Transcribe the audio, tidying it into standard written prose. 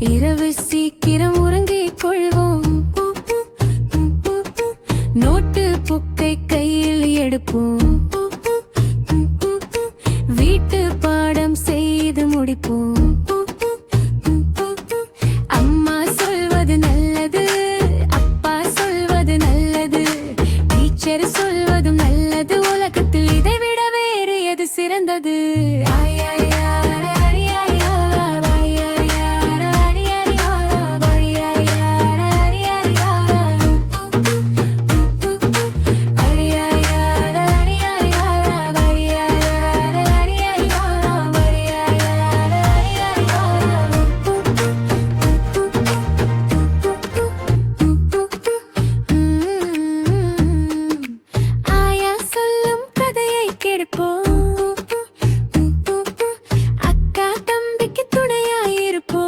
இரவு சீக்கிரம் உறங்கிக் கொள்வோம். நோட்டு புக்கை கையில் எடுப்போம். வீட்டு பாடம் செய்து முடிப்போம். அம்மா சொல்வது நல்லது, அப்பா சொல்வது நல்லது, டீச்சர் சொல்வதும் நல்லது. உலகத்தில் இதைவிட வேறு எது சிறந்தது? அக்கா தம்பிக்கு துணையாயிருப்போம்.